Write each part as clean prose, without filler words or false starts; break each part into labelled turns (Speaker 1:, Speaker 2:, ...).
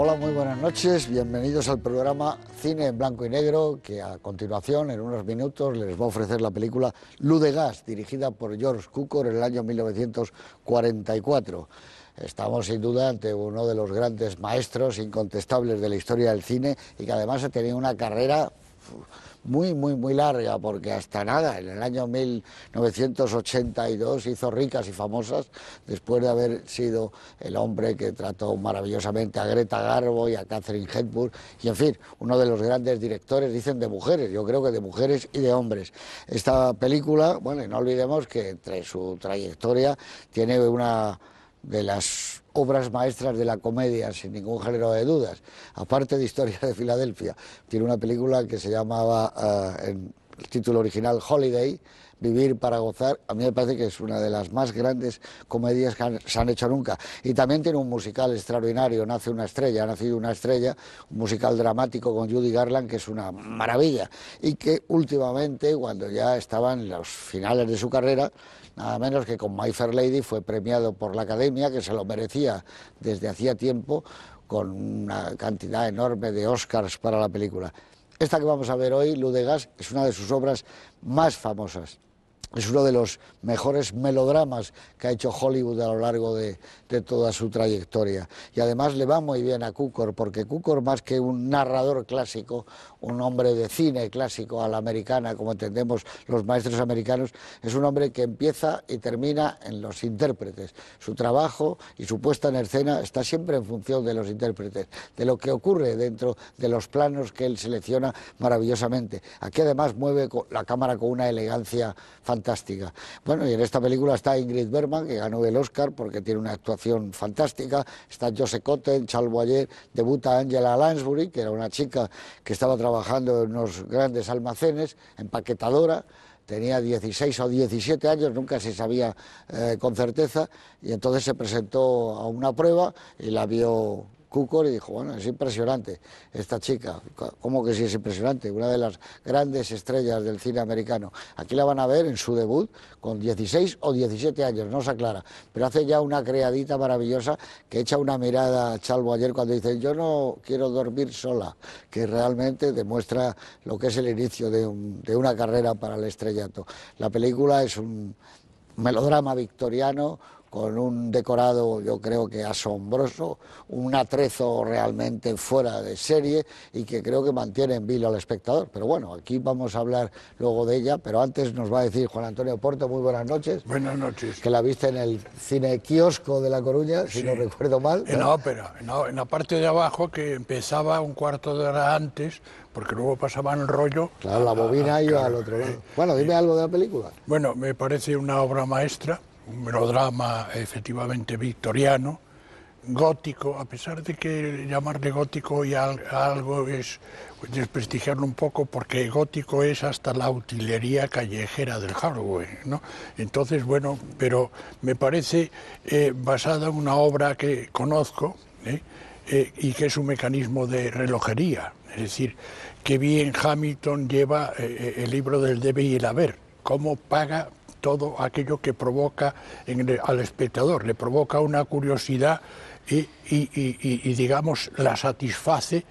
Speaker 1: Hola, muy buenas noches, bienvenidos al programa Cine en Blanco y Negro, que a continuación, en unos minutos, les va a ofrecer la película Luz de Gas, dirigida por George Cukor en el año 1944. Estamos sin duda ante uno de los grandes maestros incontestables de la historia del cine y que además ha tenido una carrera muy larga, porque hasta nada, en el año 1982 hizo Ricas y Famosas, después de haber sido el hombre que trató maravillosamente a Greta Garbo y a Katharine Hepburn, y en fin, uno de los grandes directores, dicen de mujeres, yo creo que de mujeres y de hombres. Esta película, bueno, y no olvidemos que entre su trayectoria tiene una de las obras maestras de la comedia, sin ningún género de dudas, aparte de Historia de Filadelfia. Tiene una película que se llamaba, en el título original, Holiday, Vivir para gozar. A mí me parece que es una de las más grandes comedias que se han hecho nunca. Y también tiene un musical extraordinario, Nace una estrella, ha nacido una estrella, un musical dramático con Judy Garland, que es una maravilla, y que últimamente, cuando ya estaba en los finales de su carrera, nada menos que con My Fair Lady, fue premiado por la Academia, que se lo merecía desde hacía tiempo, con una cantidad enorme de Oscars para la película. Esta que vamos a ver hoy, Luz de Gas, es una de sus obras más famosas. Es uno de los mejores melodramas que ha hecho Hollywood a lo largo de toda su trayectoria. Y además le va muy bien a Cukor, porque Cukor, más que un narrador clásico, un hombre de cine clásico a la americana, como entendemos los maestros americanos, es un hombre que empieza y termina en los intérpretes. Su trabajo y su puesta en escena está siempre en función de los intérpretes, de lo que ocurre dentro de los planos que él selecciona maravillosamente. Aquí además mueve la cámara con una elegancia fantástica. Bueno, y en esta película está Ingrid Bergman, que ganó el Oscar porque tiene una actuación fantástica, está Joseph Cotten, Charles Boyer, debuta Angela Lansbury, que era una chica que estaba trabajando en unos grandes almacenes, empaquetadora, tenía 16 o 17 años, nunca se sabía con certeza, y entonces se presentó a una prueba y la vio Cukor y dijo, bueno, es impresionante esta chica. ¿Cómo que sí es impresionante? Una de las grandes estrellas del cine americano. Aquí la van a ver en su debut con 16 o 17 años, no se aclara, pero hace ya una creadita maravillosa que echa una mirada a Charles Boyer cuando dice, yo no quiero dormir sola, que realmente demuestra lo que es el inicio de una carrera para el estrellato. La película es un melodrama victoriano, con un decorado, yo creo que asombroso, un atrezo realmente fuera de serie y que creo que mantiene en vilo al espectador. Pero bueno, aquí vamos a hablar luego de ella, pero antes nos va a decir Juan Antonio Porto, muy buenas noches.
Speaker 2: Buenas noches.
Speaker 1: Que la viste en el cine kiosco de La Coruña, si no recuerdo mal.
Speaker 2: En la ópera, en la parte de abajo, que empezaba un cuarto de hora antes, porque luego pasaban el rollo.
Speaker 1: Claro, la bobina iba al otro lado. Bueno, dime algo de la película.
Speaker 2: Bueno, me parece una obra maestra, un melodrama efectivamente victoriano, gótico, a pesar de que llamarle gótico y algo es desprestigiarlo un poco, porque gótico es hasta la utilería callejera del Halloween, ¿no? Entonces, bueno, pero me parece basada en una obra que conozco y que es un mecanismo de relojería, es decir, que bien Hamilton lleva el libro del debe y el haber, cómo paga todo aquello que provoca al espectador, le provoca una curiosidad y digamos, las satisface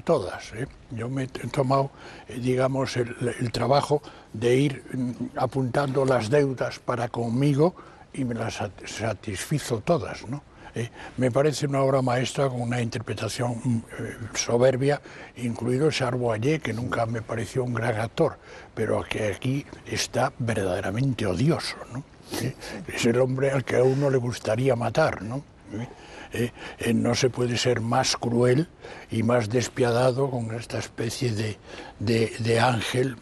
Speaker 2: todas. Yo me he tomado, digamos, el trabajo de ir apuntando las deudas para conmigo y me las satisfizo todas, ¿no? Me parece una obra maestra con una interpretación soberbia, incluido Charles Boyer, que nunca me pareció un gran actor, pero que aquí está verdaderamente odioso, ¿no? Es el hombre al que a uno le gustaría matar, ¿no? No se puede ser más cruel y más despiadado con esta especie de ángel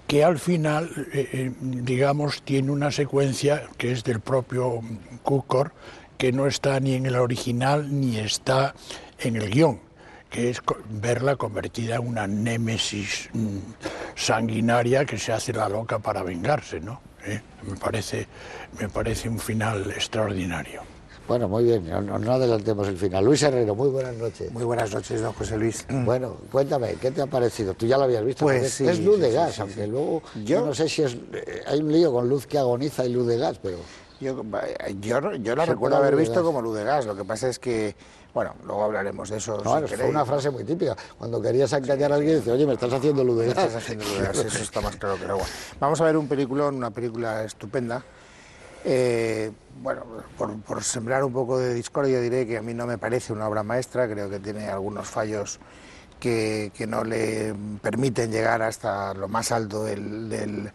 Speaker 2: que al final, digamos, tiene una secuencia que es del propio Cukor, que no está ni en el original ni está en el guión, que es verla convertida en una némesis sanguinaria que se hace la loca para vengarse, ¿no? Me parece un final extraordinario.
Speaker 1: Bueno, muy bien, no adelantemos el final. Luis Herrero, muy buenas noches.
Speaker 3: Muy buenas noches, don José Luis.
Speaker 1: Bueno, cuéntame, ¿qué te ha parecido? Tú ya lo habías visto.
Speaker 3: Pues sí,
Speaker 1: es Luz de Gas,
Speaker 3: sí.
Speaker 1: aunque luego yo no sé si hay un lío con Luz que agoniza y Luz de Gas, pero...
Speaker 3: Yo la recuerdo haber visto como Luz de Gas, lo que pasa es que, bueno, luego hablaremos de eso.
Speaker 1: Claro,
Speaker 3: si
Speaker 1: fue una frase muy típica. Cuando querías engañar a alguien, dices, oye, me estás haciendo luz de gas.
Speaker 3: Me estás haciendo luz de gas, eso está más claro que el agua. Vamos a ver un peliculón, una película estupenda. Bueno, por sembrar un poco de discordia diré que a mí no me parece una obra maestra, creo que tiene algunos fallos que no le permiten llegar hasta lo más alto del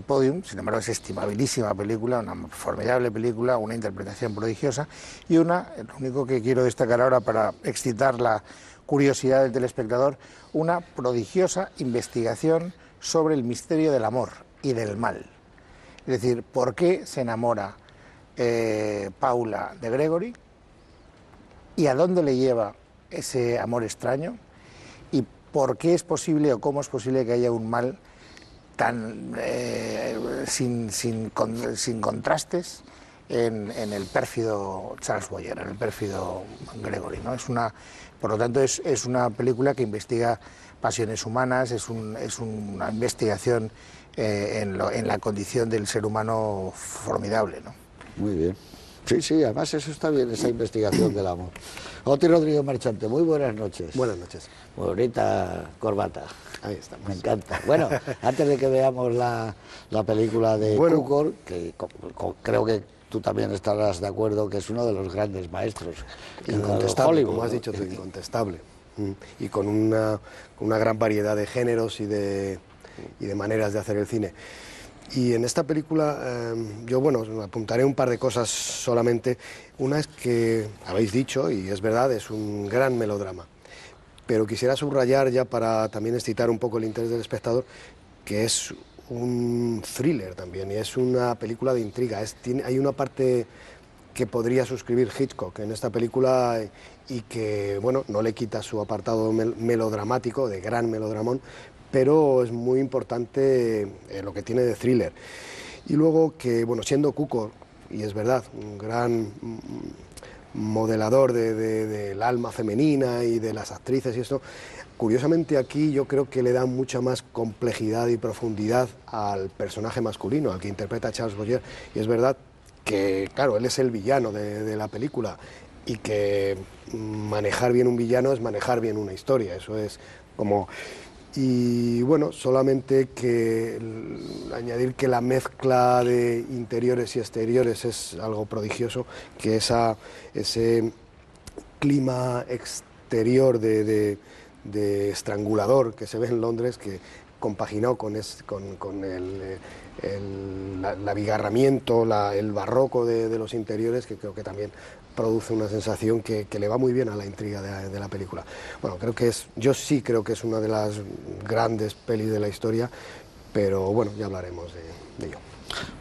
Speaker 3: podium. Sin embargo, es estimabilísima película, una formidable película, una interpretación prodigiosa y lo único que quiero destacar ahora para excitar la curiosidad del telespectador, una prodigiosa investigación sobre el misterio del amor y del mal. Es decir, ¿por qué se enamora Paula de Gregory y a dónde le lleva ese amor extraño? ¿Y por qué es posible o cómo es posible que haya un mal tan sin contrastes en el pérfido Charles Boyer, en el pérfido Gregory, ¿no? Por lo tanto, es una película que investiga pasiones humanas, es una investigación en la condición del ser humano formidable, ¿no?
Speaker 1: Muy bien. Sí, sí, además eso está bien, esa investigación del amor. Oti Rodrigo Marchante, muy buenas noches.
Speaker 4: Buenas noches.
Speaker 1: Muy bonita corbata.
Speaker 4: Ahí estamos.
Speaker 1: Me encanta. Bueno, antes de que veamos la película de Cukor, que creo que tú también estarás de acuerdo que es uno de los grandes maestros.
Speaker 4: Incontestable,
Speaker 1: Hollywood,
Speaker 4: como has dicho tú, incontestable. Y con una gran variedad de géneros y de maneras de hacer el cine. Y en esta película yo, apuntaré un par de cosas solamente. Una es que habéis dicho, y es verdad, es un gran melodrama. Pero quisiera subrayar, ya para también excitar un poco el interés del espectador, que es un thriller también, y es una película de intriga. Hay una parte que podría suscribir Hitchcock en esta película y que, bueno, no le quita su apartado melodramático, de gran melodramón, pero es muy importante lo que tiene de thriller. Y luego que, bueno, siendo Cukor, y es verdad, un gran modelador del alma femenina y de las actrices y esto, curiosamente aquí yo creo que le da mucha más complejidad y profundidad al personaje masculino, al que interpreta Charles Boyer, y es verdad que, claro, él es el villano de la película, y que manejar bien un villano es manejar bien una historia, eso es como... Y bueno, solamente que añadir que la mezcla de interiores y exteriores es algo prodigioso, que ese clima exterior de estrangulador que se ve en Londres, que compaginado con el abigarramiento, el barroco de los interiores, que creo que también produce una sensación que le va muy bien a la intriga de la película. Bueno, yo sí creo que es una de las grandes pelis de la historia, pero bueno, ya hablaremos de ello.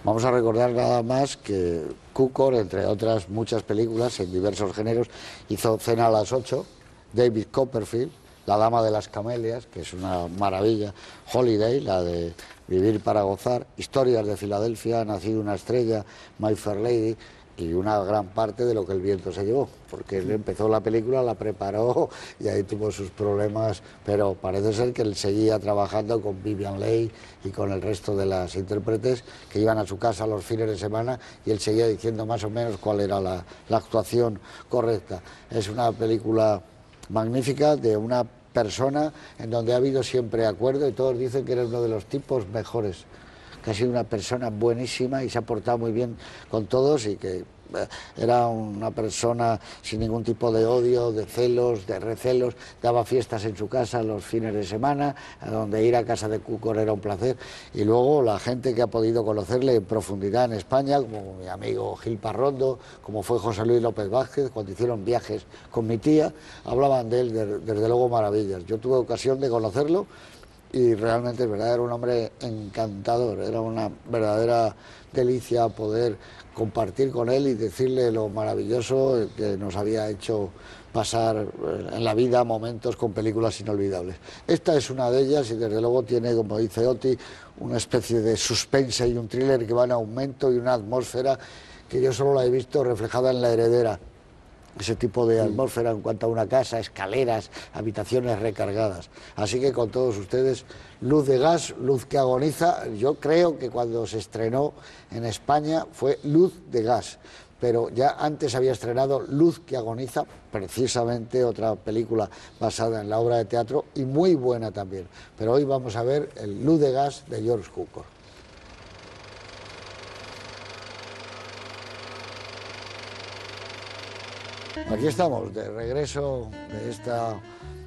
Speaker 1: Vamos a recordar nada más que Cukor, entre otras muchas películas en diversos géneros, hizo Cena a las 8, David Copperfield, La dama de las camelias, que es una maravilla, Holiday, la de Vivir para gozar, Historias de Filadelfia, Nacido una estrella, My Fair Lady, y una gran parte de Lo que el viento se llevó, porque él empezó la película, la preparó y ahí tuvo sus problemas, pero parece ser que él seguía trabajando con Vivien Leigh y con el resto de las intérpretes que iban a su casa los fines de semana y él seguía diciendo más o menos cuál era la actuación correcta. Es una película magnífica de una persona en donde ha habido siempre acuerdo y todos dicen que era uno de los tipos mejores, que ha sido una persona buenísima y se ha portado muy bien con todos y que era una persona sin ningún tipo de odio, de celos, de recelos, daba fiestas en su casa los fines de semana, a donde ir a casa de Cukor era un placer, y luego la gente que ha podido conocerle en profundidad en España, como mi amigo Gil Parrondo, como fue José Luis López Vázquez, cuando hicieron viajes con mi tía, hablaban de él, desde luego maravillas. Yo tuve ocasión de conocerlo y realmente es verdad, era un hombre encantador, era una verdadera delicia poder compartir con él y decirle lo maravilloso que nos había hecho pasar en la vida momentos con películas inolvidables. Esta es una de ellas y desde luego tiene, como dice Oti, una especie de suspense y un thriller que va en aumento y una atmósfera que yo solo la he visto reflejada en La heredera, ese tipo de atmósfera en cuanto a una casa, escaleras, habitaciones recargadas. Así que con todos ustedes, Luz de gas, luz que agoniza. Yo creo que cuando se estrenó en España fue Luz de gas, pero ya antes había estrenado Luz que agoniza, precisamente otra película basada en la obra de teatro y muy buena también. Pero hoy vamos a ver el Luz de gas de George Cukor. Aquí estamos, de regreso de esta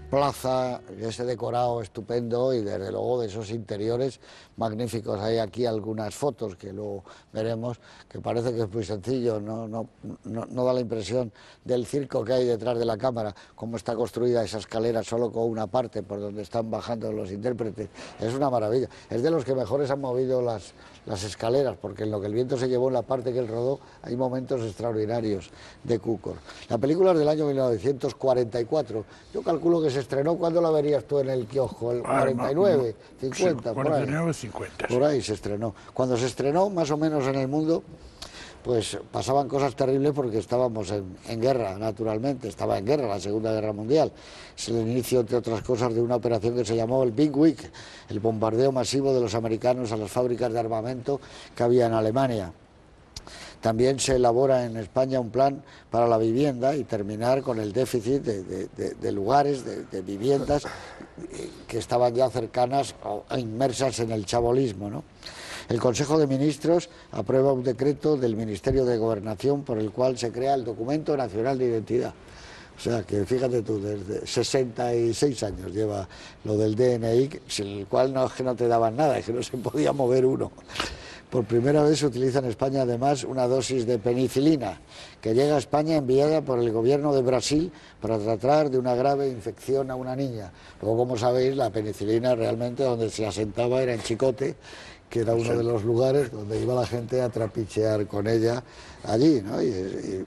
Speaker 1: plaza, de ese decorado estupendo y desde luego de esos interiores magníficos. Hay aquí algunas fotos que luego veremos, que parece que es muy sencillo, no da la impresión del circo que hay detrás de la cámara, cómo está construida esa escalera solo con una parte por donde están bajando los intérpretes. Es una maravilla, es de los que mejores han movido las escaleras, porque en lo que el viento se llevó en la parte que él rodó hay momentos extraordinarios de Cukor. La película es del año 1944, yo calculo que se estrenó. ¿Cuándo la verías tú en el kiosco? ¿El 49, 50?
Speaker 2: Sí, 49, 50.
Speaker 1: Por ahí se estrenó. Cuando se estrenó, más o menos en el mundo, pues pasaban cosas terribles porque estábamos en guerra, naturalmente. Estaba en guerra la Segunda Guerra Mundial. Es el inicio, entre otras cosas, de una operación que se llamó el Big Week, el bombardeo masivo de los americanos a las fábricas de armamento que había en Alemania. También se elabora en España un plan para la vivienda y terminar con el déficit de lugares, de viviendas que estaban ya cercanas o inmersas en el chabolismo, ¿no? El Consejo de Ministros aprueba un decreto del Ministerio de Gobernación por el cual se crea el Documento Nacional de Identidad. O sea, que fíjate tú, desde 66 años lleva lo del DNI, sin el cual no es que no te daban nada, es que no se podía mover uno. Por primera vez se utiliza en España, además, una dosis de penicilina, que llega a España enviada por el gobierno de Brasil para tratar de una grave infección a una niña. Luego, como sabéis, la penicilina realmente donde se asentaba era en Chicote, que era uno de los lugares donde iba la gente a trapichear con ella allí, ¿no? Y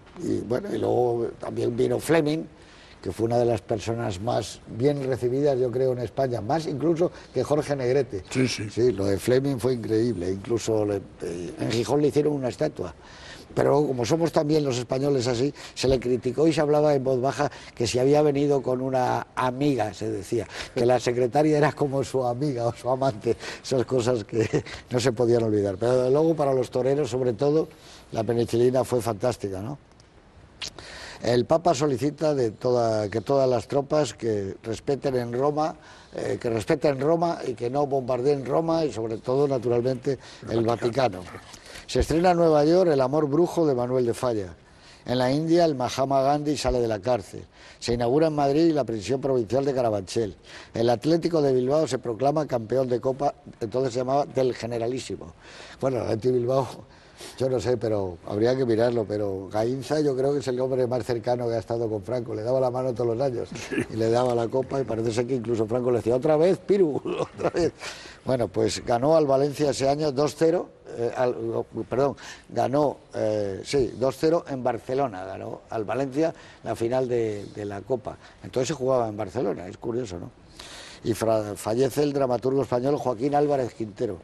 Speaker 1: bueno, y luego también vino Fleming, que fue una de las personas más bien recibidas, yo creo, en España, más incluso que Jorge Negrete. Sí, lo de Fleming fue increíble, incluso en Gijón le hicieron una estatua. Pero como somos también los españoles así, se le criticó y se hablaba en voz baja que si había venido con una amiga, se decía, que la secretaria era como su amiga o su amante, esas cosas que no se podían olvidar. Pero luego para los toreros, sobre todo, la penicilina fue fantástica, ¿no? El Papa solicita que todas las tropas que respeten en Roma, y que no bombardeen Roma y sobre todo, naturalmente, el Vaticano. Se estrena en Nueva York El amor brujo de Manuel de Falla. En la India, el Mahatma Gandhi sale de la cárcel. Se inaugura en Madrid la prisión provincial de Carabanchel. El Atlético de Bilbao se proclama campeón de Copa, entonces se llamaba del Generalísimo. Bueno, el Atlético de Bilbao, yo no sé, pero habría que mirarlo, pero Gainza yo creo que es el hombre más cercano que ha estado con Franco. Le daba la mano todos los años y le daba la copa y parece ser que incluso Franco le decía, otra vez, Piru, otra vez. Bueno, pues ganó al Valencia ese año 2-0. Ganó 2-0 en Barcelona, ganó al Valencia la final de la Copa. Entonces se jugaba en Barcelona, es curioso, ¿no? Y fallece el dramaturgo español Joaquín Álvarez Quintero.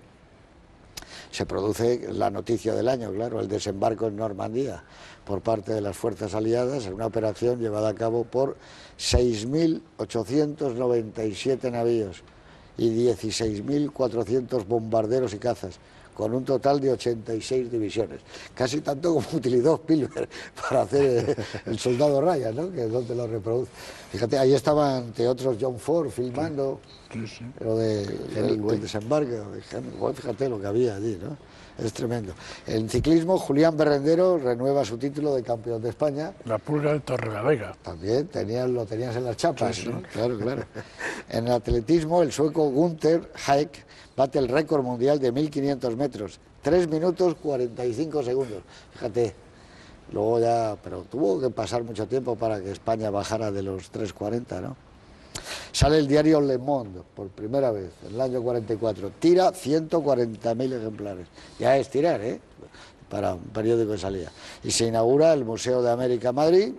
Speaker 1: Se produce la noticia del año, claro, el desembarco en Normandía por parte de las fuerzas aliadas en una operación llevada a cabo por 6.897 navíos y 16.400 bombarderos y cazas, con un total de 86 divisiones, casi tanto como utilizó Spielberg para hacer El soldado Ryan, ¿no? Que es donde lo reproduce. Fíjate, ahí estaban, entre otros, John Ford filmando lo del desembarco. Fíjate lo que había allí, ¿no? Es tremendo. En ciclismo, Julián Berrendero renueva su título de campeón de España.
Speaker 2: La Pulga de Torrelavega.
Speaker 1: También lo tenías en las chapas, ¿no? Claro, claro. En el atletismo, el sueco Günther Haeck bate el récord mundial de 1.500 metros, 3 minutos 45 segundos. Fíjate, luego ya, pero tuvo que pasar mucho tiempo para que España bajara de los 3.40, ¿no? Sale el diario Le Monde por primera vez en el año 44, tira 140.000 ejemplares. Ya es tirar, ¿eh? Para un periódico de salida. Y se inaugura el Museo de América Madrid,